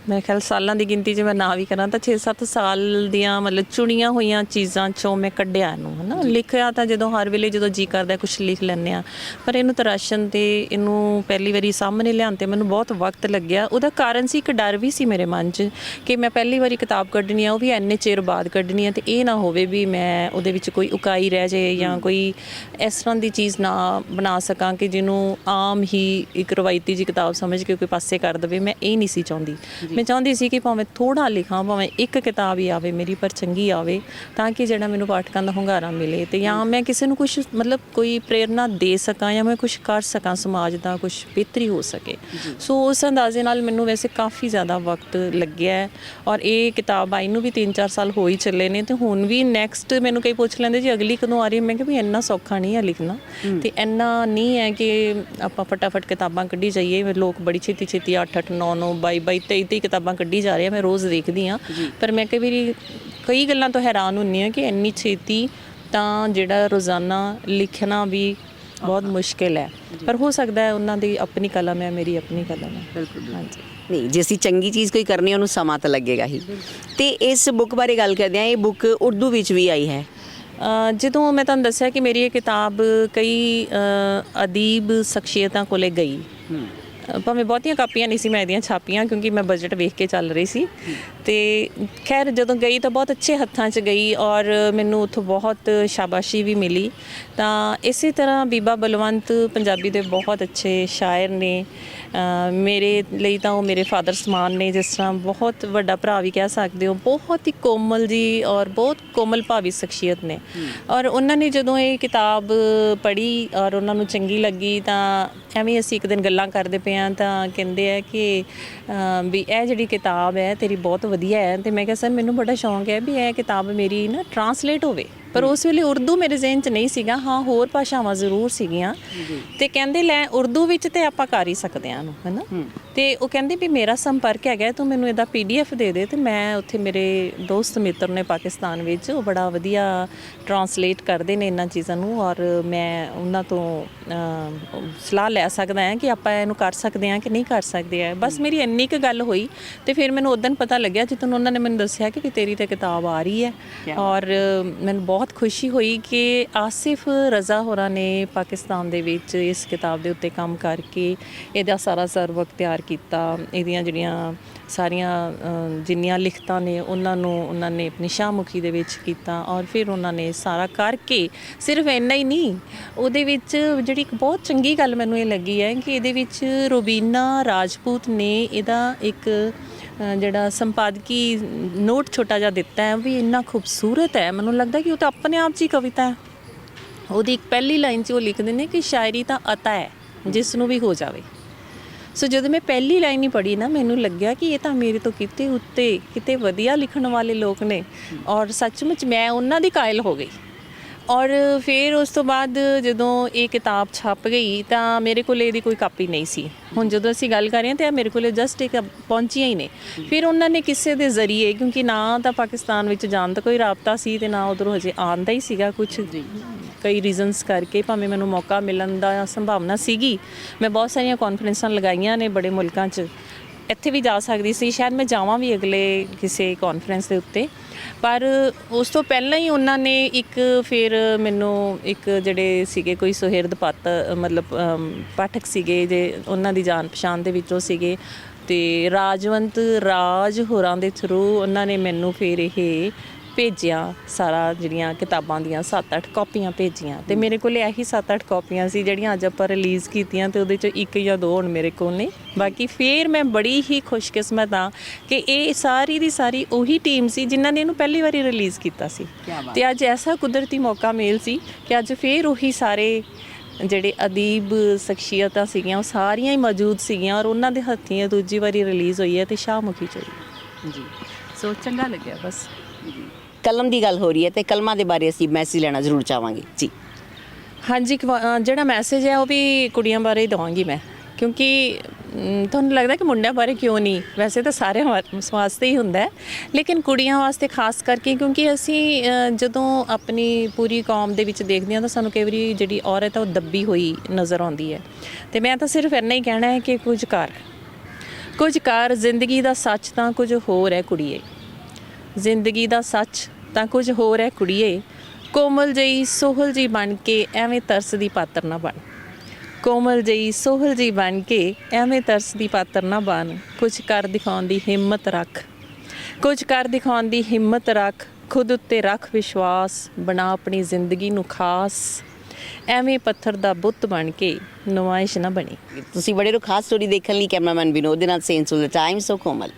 ਮੇਰੇ ਖਿਆਲ ਸਾਲਾਂ ਦੀ ਗਿਣਤੀ 'ਚ ਮੈਂ ਨਾ ਵੀ ਕਰਾਂ ਤਾਂ 6-7 ਸਾਲ ਦੀਆਂ ਮਤਲਬ ਚੁਣੀਆਂ ਹੋਈਆਂ ਚੀਜ਼ਾਂ 'ਚੋਂ ਮੈਂ ਕੱਢਿਆ ਇਹਨੂੰ, ਹੈ ਨਾ। ਲਿਖਿਆ ਤਾਂ ਜਦੋਂ ਹਰ ਵੇਲੇ ਜਦੋਂ ਜੀ ਕਰਦਾ ਕੁਛ ਲਿਖ ਲੈਂਦੇ ਹਾਂ, ਪਰ ਇਹਨੂੰ ਤਰਾਸ਼ਣ 'ਤੇ, ਇਹਨੂੰ ਪਹਿਲੀ ਵਾਰੀ ਸਾਹਮਣੇ ਲਿਆਉਣ 'ਤੇ ਮੈਨੂੰ ਬਹੁਤ ਵਕਤ ਲੱਗਿਆ। ਉਹਦਾ ਕਾਰਨ ਸੀ ਇੱਕ ਡਰ ਵੀ ਸੀ ਮੇਰੇ ਮਨ 'ਚ ਕਿ ਮੈਂ ਪਹਿਲੀ ਵਾਰੀ ਕਿਤਾਬ ਕੱਢਣੀ ਆ, ਉਹ ਵੀ ਇੰਨੇ ਚਿਰ ਬਾਅਦ ਕੱਢਣੀ ਆ, ਅਤੇ ਇਹ ਨਾ ਹੋਵੇ ਵੀ ਮੈਂ ਉਹਦੇ ਵਿੱਚ ਕੋਈ ਉਕਾਈ ਰਹਿ ਜਾਏ ਜਾਂ ਕੋਈ ਇਸ ਤਰ੍ਹਾਂ ਦੀ ਚੀਜ਼ ਨਾ ਬਣਾ ਸਕਾਂ ਕਿ ਜਿਹਨੂੰ ਆਮ ਹੀ ਇੱਕ ਰਵਾਇਤੀ ਜਿਹੀ ਕਿਤਾਬ ਸਮਝ ਕੇ ਕੋਈ ਪਾਸੇ ਕਰ ਦੇਵੇ। ਮੈਂ ਇਹ ਨਹੀਂ ਸੀ ਚਾਹੁੰਦੀ। ਮੈਂ ਚਾਹੁੰਦੀ ਸੀ ਕਿ ਭਾਵੇਂ ਥੋੜ੍ਹਾ ਲਿਖਾਂ, ਭਾਵੇਂ ਇੱਕ ਕਿਤਾਬ ਹੀ ਆਵੇ ਮੇਰੀ, ਪਰ ਚੰਗੀ ਆਵੇ, ਤਾਂ ਕਿ ਜਿਹੜਾ ਮੈਨੂੰ ਪਾਠਕਾਂ ਦਾ ਹੁੰਗਾਰਾ ਮਿਲੇ, ਅਤੇ ਜਾਂ ਮੈਂ ਕਿਸੇ ਨੂੰ ਕੁਛ ਮਤਲਬ ਕੋਈ ਪ੍ਰੇਰਨਾ ਦੇ ਸਕਾਂ, ਜਾਂ ਮੈਂ ਕੁਛ ਕਰ ਸਕਾਂ ਸਮਾਜ ਦਾ, ਕੁਛ ਬਿਹਤਰੀ ਹੋ ਸਕੇ। ਸੋ ਉਸ ਅੰਦਾਜ਼ੇ ਨਾਲ ਮੈਨੂੰ ਵੈਸੇ ਕਾਫੀ ਜ਼ਿਆਦਾ ਵਕਤ ਲੱਗਿਆ ਹੈ, ਔਰ ਇਹ ਕਿਤਾਬ ਆਈ ਨੂੰ ਵੀ 3-4 ਸਾਲ ਹੋ ਹੀ ਚੱਲੇ ਨੇ, ਅਤੇ ਹੁਣ ਵੀ ਨੈਕਸਟ ਮੈਨੂੰ ਕਈ ਪੁੱਛ ਲੈਂਦੇ ਜੀ ਅਗਲੀ ਕਦੋਂ ਆ ਰਹੀ ਹੈ, ਮੈਂ ਕਿਹਾ ਵੀ ਇੰਨਾ ਸੌਖਾ ਨਹੀਂ ਹੈ ਲਿਖਣਾ, ਅਤੇ ਇੰਨਾ ਨਹੀਂ ਹੈ ਕਿ ਆਪਾਂ ਫਟਾਫਟ ਕਿਤਾਬਾਂ ਕੱਢੀ ਜਾਈਏ। ਲੋਕ ਬੜੀ ਛੇਤੀ 8-8, 9-9, 22-22, 23-23 ਕਿਤਾਬਾਂ ਕੱਢੀ ਜਾ ਰਹੀ ਆ, ਮੈਂ ਰੋਜ਼ ਦੇਖਦੀ ਹਾਂ, ਪਰ ਮੈਂ ਕਈ ਗੱਲਾਂ ਤੋਂ ਹੈਰਾਨ ਹੁੰਦੀ ਹਾਂ ਕਿ ਇੰਨੀ ਛੇਤੀ ਤਾਂ ਜਿਹੜਾ ਰੋਜ਼ਾਨਾ ਲਿਖਣਾ ਵੀ ਬਹੁਤ ਮੁਸ਼ਕਿਲ ਹੈ। ਪਰ ਹੋ ਸਕਦਾ ਹੈ ਉਹਨਾਂ ਦੀ ਆਪਣੀ ਕਲਮ ਹੈ, ਮੇਰੀ ਆਪਣੀ ਕਲਮ ਹੈ। ਬਿਲਕੁਲ। ਹਾਂਜੀ। ਨਹੀਂ, ਜੇ ਅਸੀਂ ਚੰਗੀ ਚੀਜ਼ ਕੋਈ ਕਰਨੀ ਉਹਨੂੰ ਸਮਾਂ ਤਾਂ ਲੱਗੇਗਾ ਹੀ। ਤੇ ਇਸ ਬੁੱਕ ਬਾਰੇ ਗੱਲ ਕਰਦੇ ਹਾਂ, ਇਹ ਬੁੱਕ ਉਰਦੂ ਵਿੱਚ ਵੀ ਆਈ ਹੈ। ਜਦੋਂ ਮੈਂ ਤੁਹਾਨੂੰ ਦੱਸਿਆ ਕਿ ਮੇਰੀ ਇਹ ਕਿਤਾਬ ਕਈ ਅਦੀਬ ਸ਼ਖਸੀਅਤਾਂ ਕੋਲੇ ਗਈ, ਭਾਵੇਂ ਬਹੁਤੀਆਂ ਕਾਪੀਆਂ ਨਹੀਂ ਸੀ ਮੈਂ ਇਹਦੀਆਂ ਛਾਪੀਆਂ, ਕਿਉਂਕਿ ਮੈਂ ਬਜਟ ਵੇਖ ਕੇ ਚੱਲ ਰਹੀ ਸੀ। ਤੇ ਖੈਰ ਜਦੋਂ ਗਈ ਤਾਂ ਬਹੁਤ ਅੱਛੇ ਹੱਥਾਂ 'ਚ ਗਈ ਔਰ ਮੈਨੂੰ ਉੱਥੋਂ ਬਹੁਤ ਸ਼ਾਬਾਸ਼ੀ ਵੀ ਮਿਲੀ। ਤਾਂ ਇਸੇ ਤਰ੍ਹਾਂ ਬੀਬਾ ਬਲਵੰਤ ਪੰਜਾਬੀ ਦੇ ਬਹੁਤ ਅੱਛੇ ਸ਼ਾਇਰ ਨੇ। ਮੇਰੇ ਲਈ ਤਾਂ ਉਹ ਮੇਰੇ ਫਾਦਰ ਸਮਾਨ ਨੇ, ਜਿਸ ਤਰ੍ਹਾਂ ਬਹੁਤ ਵੱਡਾ ਭਰਾ ਵੀ ਕਹਿ ਸਕਦੇ ਹੋ। ਬਹੁਤ ਹੀ ਕੋਮਲ ਜੀ ਔਰ ਬਹੁਤ ਕੋਮਲ ਭਾਵੀ ਸ਼ਖਸੀਅਤ ਨੇ। ਔਰ ਉਹਨਾਂ ਨੇ ਜਦੋਂ ਇਹ ਕਿਤਾਬ ਪੜ੍ਹੀ ਔਰ ਉਹਨਾਂ ਨੂੰ ਚੰਗੀ ਲੱਗੀ, ਤਾਂ ਐਵੇਂ ਅਸੀਂ ਇੱਕ ਦਿਨ ਗੱਲਾਂ ਕਰਦੇ ਪਏ ਹਾਂ ਤਾਂ ਕਹਿੰਦੇ ਆ ਕਿ ਵੀ ਇਹ ਜਿਹੜੀ ਕਿਤਾਬ ਹੈ ਤੇਰੀ ਬਹੁਤ ਵਧੀਆ ਹੈ। ਤੇ ਮੈਂ ਕਿਹਾ ਸਰ ਮੈਨੂੰ ਬੜਾ ਸ਼ੌਂਕ ਹੈ ਵੀ ਇਹ ਕਿਤਾਬ ਮੇਰੀ ਨਾ ਟਰਾਂਸਲੇਟ ਹੋਵੇ, ਪਰ ਉਸ ਵੇਲੇ ਉਰਦੂ ਮੇਰੇ ਜ਼ਿਹਨ 'ਚ ਨਹੀਂ ਸੀਗਾ। ਹਾਂ, ਹੋਰ ਭਾਸ਼ਾਵਾਂ ਜ਼ਰੂਰ ਸੀਗੀਆਂ। ਤੇ ਕਹਿੰਦੇ ਲੈ ਉਰਦੂ ਵਿੱਚ ਤੇ ਆਪਾਂ ਕਰ ਹੀ ਸਕਦੇ ਹਾਂ ਇਹਨੂੰ, ਹੈ ਨਾ। ਤੇ ਉਹ ਕਹਿੰਦੇ ਵੀ ਮੇਰਾ ਸੰਪਰਕ ਹੈਗਾ, ਤੂੰ ਮੈਨੂੰ ਇਹਦਾ PDF ਦੇ ਦੇ। ਤੇ ਮੈਂ ਉੱਥੇ ਮੇਰੇ ਦੋਸਤ ਮਿੱਤਰ ਨੇ ਪਾਕਿਸਤਾਨ ਵਿੱਚ, ਉਹ ਬੜਾ ਵਧੀਆ ਟਰਾਂਸਲੇਟ ਕਰਦੇ ਨੇ ਇਹਨਾਂ ਚੀਜ਼ਾਂ ਨੂੰ, ਔਰ ਮੈਂ ਉਹਨਾਂ ਤੋਂ ਸਲਾਹ ਲੈ ਸਕਦਾ ਹਾਂ ਕਿ ਆਪਾਂ ਇਹਨੂੰ ਕਰ ਸਕਦੇ ਹਾਂ ਕਿ ਨਹੀਂ ਕਰ ਸਕਦੇ ਆ। ਬਸ ਮੇਰੀ ਇੰਨੀ ਕੁ ਗੱਲ ਹੋਈ ਤੇ ਫਿਰ ਮੈਨੂੰ ਉਦੋਂ ਪਤਾ ਲੱਗਿਆ ਜਦੋਂ ਉਹਨਾਂ ਨੇ ਮੈਨੂੰ ਦੱਸਿਆ ਕਿ ਵੀ ਤੇਰੀ ਤੇ ਕਿਤਾਬ ਆ ਰਹੀ ਹੈ। ਔਰ ਮੈਨੂੰ ਬਹੁਤ ਖੁਸ਼ੀ ਹੋਈ ਕਿ ਆਸਿਫ ਰਜ਼ਾ ਹੋਰਾਂ ਨੇ ਪਾਕਿਸਤਾਨ ਦੇ ਵਿੱਚ ਇਸ ਕਿਤਾਬ ਦੇ ਉੱਤੇ ਕੰਮ ਕਰਕੇ ਇਹਦਾ ਸਾਰਾ ਸਰਵਕ ਤਿਆਰ ਕੀਤਾ। ਇਹਦੀਆਂ ਜਿਹੜੀਆਂ ਸਾਰੀਆਂ ਜਿੰਨੀਆਂ ਲਿਖਤਾਂ ਨੇ ਉਹਨਾਂ ਨੇ ਆਪਣੀ ਸ਼ਾਹਮੁਖੀ ਦੇ ਵਿੱਚ ਕੀਤਾ, ਔਰ ਫਿਰ ਉਹਨਾਂ ਨੇ ਸਾਰਾ ਕਰਕੇ ਸਿਰਫ ਇੰਨਾ ਹੀ ਨਹੀਂ, ਉਹਦੇ ਵਿੱਚ ਜਿਹੜੀ ਇੱਕ ਬਹੁਤ ਚੰਗੀ ਗੱਲ ਮੈਨੂੰ ਇਹ ਲੱਗੀ ਹੈ ਕਿ ਇਹਦੇ ਵਿੱਚ ਰੁਬੀਨਾ ਰਾਜਪੂਤ ਨੇ ਇਹਦਾ ਇੱਕ ਜਿਹੜਾ ਸੰਪਾਦਕੀ ਨੋਟ ਛੋਟਾ ਜਿਹਾ ਦਿੱਤਾ ਹੈ, ਵੀ ਇੰਨਾ ਖੂਬਸੂਰਤ ਹੈ। ਮੈਨੂੰ ਲੱਗਦਾ ਕਿ ਉਹ ਤਾਂ ਆਪਣੇ ਆਪ 'ਚ ਹੀ ਕਵਿਤਾ ਹੈ। ਉਹਦੀ ਇੱਕ ਪਹਿਲੀ ਲਾਈਨ 'ਚ ਉਹ ਲਿਖਦੇ ਨੇ ਕਿ ਸ਼ਾਇਰੀ ਤਾਂ ਅਤਾ ਹੈ ਜਿਸ ਨੂੰ ਵੀ ਹੋ ਜਾਵੇ। ਸੋ ਜਦੋਂ ਮੈਂ ਪਹਿਲੀ ਲਾਈਨ ਹੀ ਪੜ੍ਹੀ ਨਾ, ਮੈਨੂੰ ਲੱਗਿਆ ਕਿ ਇਹ ਤਾਂ ਮੇਰੇ ਤੋਂ ਕਿਤੇ ਉੱਤੇ ਕਿਤੇ ਵਧੀਆ ਲਿਖਣ ਵਾਲੇ ਲੋਕ ਨੇ, ਔਰ ਸੱਚਮੁੱਚ ਮੈਂ ਉਹਨਾਂ ਦੀ ਕਾਇਲ ਹੋ ਗਈ। ਔਰ ਫਿਰ ਉਸ ਤੋਂ ਬਾਅਦ ਜਦੋਂ ਇਹ ਕਿਤਾਬ ਛਪ ਗਈ ਤਾਂ ਮੇਰੇ ਕੋਲ ਇਹਦੀ ਕੋਈ ਕਾਪੀ ਨਹੀਂ ਸੀ। ਹੁਣ ਜਦੋਂ ਅਸੀਂ ਗੱਲ ਕਰ ਰਹੇ ਹਾਂ ਤਾਂ ਮੇਰੇ ਕੋਲ ਜਸਟ ਇੱਕ ਪਹੁੰਚੀਆਂ ਹੀ ਨੇ। ਫਿਰ ਉਹਨਾਂ ਨੇ ਕਿਸੇ ਦੇ ਜ਼ਰੀਏ, ਕਿਉਂਕਿ ਨਾ ਤਾਂ ਪਾਕਿਸਤਾਨ ਵਿੱਚ ਜਾਣ ਦਾ ਕੋਈ ਰਾਬਤਾ ਸੀ ਤੇ ਨਾ ਉੱਧਰੋਂ ਹਜੇ ਆਉਣ ਦਾ ਹੀ ਸੀਗਾ, ਕੁਛ ਕਈ ਰੀਜ਼ਨਸ ਕਰਕੇ, ਭਾਵੇਂ ਮੈਨੂੰ ਮੌਕਾ ਮਿਲਣ ਦਾ ਸੰਭਾਵਨਾ ਸੀਗੀ। ਮੈਂ ਬਹੁਤ ਸਾਰੀਆਂ ਕਾਨਫਰੰਸਾਂ ਲਗਾਈਆਂ ਨੇ ਬੜੇ ਮੁਲਕਾਂ 'ਚ, ਇੱਥੇ ਵੀ ਜਾ ਸਕਦੀ ਸੀ, ਸ਼ਾਇਦ ਮੈਂ ਜਾਵਾਂ ਵੀ ਅਗਲੇ ਕਿਸੇ ਕਾਨਫਰੰਸ ਦੇ ਉੱਤੇ। ਪਰ ਉਸ ਤੋਂ ਪਹਿਲਾਂ ਹੀ ਉਹਨਾਂ ਨੇ ਫਿਰ ਮੈਨੂੰ ਜਿਹੜੇ ਸੀਗੇ ਕੋਈ ਸੁਹਿਰਦ ਮਤਲਬ ਪਾਠਕ ਸੀਗੇ ਜੇ ਉਹਨਾਂ ਦੀ ਜਾਣ ਪਛਾਣ ਦੇ ਵਿੱਚੋਂ ਸੀਗੇ, ਤੇ ਰਾਜਵੰਤ ਰਾਜ ਹੋਰਾਂ ਦੇ ਥਰੂ ਉਹਨਾਂ ਨੇ ਮੈਨੂੰ ਫਿਰ ਇਹ ਭੇਜਿਆ ਸਾਰਾ, ਜਿਹੜੀਆਂ ਕਿਤਾਬਾਂ ਦੀਆਂ 7-8 ਕਾਪੀਆਂ ਭੇਜੀਆਂ। ਤੇ ਮੇਰੇ ਕੋਲ ਇਹੀ 7-8 ਕਾਪੀਆਂ ਸੀ ਜਿਹੜੀਆਂ ਅੱਜ ਆਪਾਂ ਰਿਲੀਜ਼ ਕੀਤੀਆਂ, ਤੇ ਉਹਦੇ 'ਚੋਂ 1 ਜਾਂ 2 ਹੁਣ ਮੇਰੇ ਕੋਲ ਨੇ। ਬਾਕੀ ਫਿਰ ਮੈਂ ਬੜੀ ਹੀ ਖੁਸ਼ਕਿਸਮਤ ਹਾਂ ਕਿ ਇਹ ਸਾਰੀ ਦੀ ਸਾਰੀ ਉਹੀ ਟੀਮ ਸੀ ਜਿਨ੍ਹਾਂ ਨੇ ਇਹਨੂੰ ਪਹਿਲੀ ਵਾਰੀ ਰਿਲੀਜ਼ ਕੀਤਾ ਸੀ। ਤੇ ਅੱਜ ਐਸਾ ਕੁਦਰਤੀ ਮੌਕਾ ਮਿਲ ਸੀ ਕਿ ਅੱਜ ਫਿਰ ਉਹੀ ਸਾਰੇ ਜਿਹੜੇ ਅਦੀਬ ਸ਼ਖਸੀਅਤਾਂ ਸੀਗੀਆਂ ਉਹ ਸਾਰੀਆਂ ਹੀ ਮੌਜੂਦ ਸੀਗੀਆਂ, ਔਰ ਉਹਨਾਂ ਦੇ ਹੱਥੀਂ ਦੂਜੀ ਵਾਰੀ ਰਿਲੀਜ਼ ਹੋਈ ਹੈ ਤੇ ਸ਼ਾਹਮੁਖੀ 'ਚ ਹੋਈ ਜੀ। ਸੋ ਚੰਗਾ ਲੱਗਿਆ ਬਸ। ਕਲਮ ਦੀ ਗੱਲ ਹੋ ਰਹੀ ਹੈ ਤੇ ਕਲਮਾਂ ਦੇ ਬਾਰੇ ਅਸੀਂ ਮੈਸੇਜ ਲੈਣਾ ਜ਼ਰੂਰ ਚਾਹਾਂਗੇ ਜੀ। ਹਾਂਜੀ, ਜਿਹੜਾ ਮੈਸੇਜ ਹੈ ਉਹ ਵੀ ਕੁੜੀਆਂ ਬਾਰੇ ਹੀ ਦੇਵਾਂਗੀ ਮੈਂ, ਕਿਉਂਕਿ ਤੁਹਾਨੂੰ ਲੱਗਦਾ ਕਿ ਮੁੰਡਿਆਂ ਬਾਰੇ ਕਿਉਂ ਨਹੀਂ, ਵੈਸੇ ਤਾਂ ਸਾਰਿਆਂ ਵਾਸਤੇ ਹੀ ਹੁੰਦਾ, ਲੇਕਿਨ ਕੁੜੀਆਂ ਵਾਸਤੇ ਖਾਸ ਕਰਕੇ, ਕਿਉਂਕਿ ਅਸੀਂ ਜਦੋਂ ਆਪਣੀ ਪੂਰੀ ਕੌਮ ਦੇ ਵਿੱਚ ਦੇਖਦੇ ਹਾਂ ਤਾਂ ਸਾਨੂੰ ਕਈ ਵਾਰੀ ਜਿਹੜੀ ਔਰਤ ਹੈ ਉਹ ਦੱਬੀ ਹੋਈ ਨਜ਼ਰ ਆਉਂਦੀ ਹੈ। ਤੇ ਮੈਂ ਤਾਂ ਸਿਰਫ ਇੰਨਾ ਹੀ ਕਹਿਣਾ ਹੈ ਕਿ ਕੁਝ ਕਰ, ਜ਼ਿੰਦਗੀ ਦਾ ਸੱਚ ਤਾਂ ਕੁਝ ਹੋਰ ਹੈ ਕੁੜੀਏ, ਜ਼ਿੰਦਗੀ ਦਾ ਸੱਚ ਤਾਂ ਕੁਝ ਹੋਰ ਹੈ ਕੁੜੀਏ, ਕੋਮਲ ਜਿਹੀ ਸੋਹਲ ਜੀ ਬਣ ਕੇ ਐਵੇਂ ਤਰਸ ਦੀ ਪਾਤਰ ਨਾ ਬਣ, ਕੋਮਲ ਜਿਹੀ ਸੋਹਲ ਜੀ ਬਣ ਕੇ ਐਵੇਂ ਤਰਸ ਦੀ ਪਾਤਰ ਨਾ ਬਣ, ਕੁਝ ਕਰ ਦਿਖਾਉਣ ਦੀ ਹਿੰਮਤ ਰੱਖ, ਕੁਝ ਕਰ ਦਿਖਾਉਣ ਦੀ ਹਿੰਮਤ ਰੱਖ, ਖੁਦ ਉੱਤੇ ਰੱਖ ਵਿਸ਼ਵਾਸ, ਬਣਾ ਆਪਣੀ ਜ਼ਿੰਦਗੀ ਨੂੰ ਖਾਸ, ਐਵੇਂ ਪੱਥਰ ਦਾ ਬੁੱਤ ਬਣ ਕੇ ਨੁਮਾਇਸ਼ ਨਾ ਬਣੀ। ਤੁਸੀਂ ਬੜੇ ਖਾਸ ਸਟੋਰੀ ਦੇਖਣ ਲਈ ਕੈਮਰਾਮੈਨ ਵਿਨੋਦ ਦੇ ਨਾਲ ਸੇਨ ਸੋ ਦ ਟਾਈਮ। So Komal.